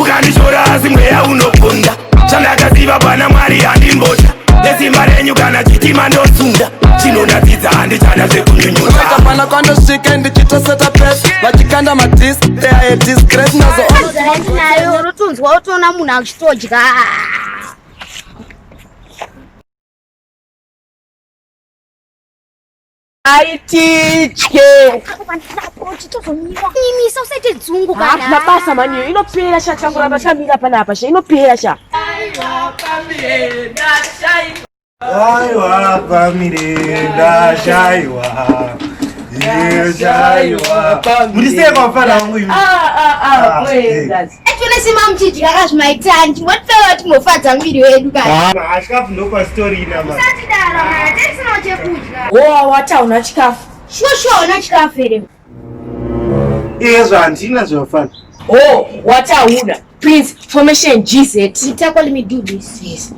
ukandishora asi mweya unokunda chandakaziva pana Mwari handimbota nesimba renyu kana chitima ndosunda chinonadzidza handichada zvekunyunyuta kapana kwandosvika ndichitoseta pesi vachikanda madis they are a disgrace nayo rotunzwa utona munhu achitodya aititye imisa usaite dzungu kana mabasa maniyo inopera sha changu ramba chamira panapa sha inopera sha aiwa pamirenda shaiwa murisema mfana wangu hivi tunesima mchidya kazvimaitanji watova timofadza muviri wedu kana ashikafu ndopa story ina ma usatidara mana terisinawo chekudya wata una chikafu shuwa una chikafu here izvo handina zvafana wata una Prince Formation GZ Titako let me do this yes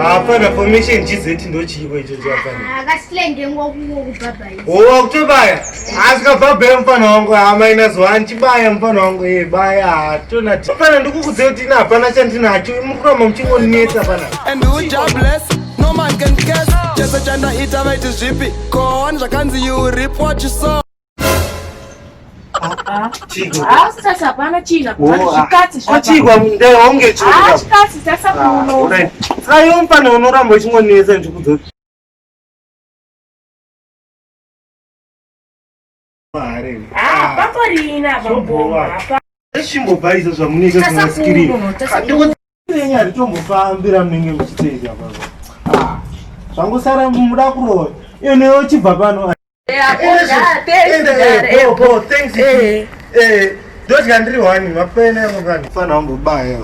hapana Formation GZ ndochivo icho chafana akasilenge ngokuwo kubhabhayi kutobaya asikabhabhera mfana wangu -1 chibaya mfana wangu baya tona fana ndikukudzira kuti ina hapana chandinacho mukurama muchingonetsa fana and who jobless no man can guess chese chandaita vaiti zvipi koone zvakanzi you reap what you sow sasa hapana china chikwa ndonge chikatsi sasa kuno sayo mfana unoramba uchingonetsa ndikudzoti paparina bamboma eshimbobaisa zvamunenge kumaskiri ndikunyari tombofambira munenge muchiteedza baba zvangosara muda kurova iyo neyo chibva pano ndodya ndiri 1 mapene yamukani fana wambobaya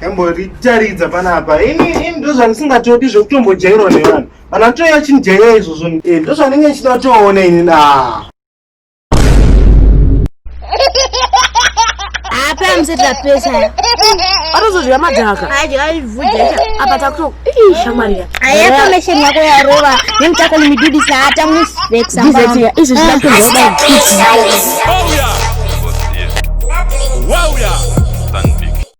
yamboritaridza panapa ini ndozvandisingatodi zvekutombojairwa nevanhu kana toya chinijaya izvozvo ndozvanenge nchida toona ini apa msetla pesa arozodya madhaka aivudya apa takuto shamwari aya formation yako yarova nemutako limidudisa hata musvexa izvi zvinatongoda Wow, yeah.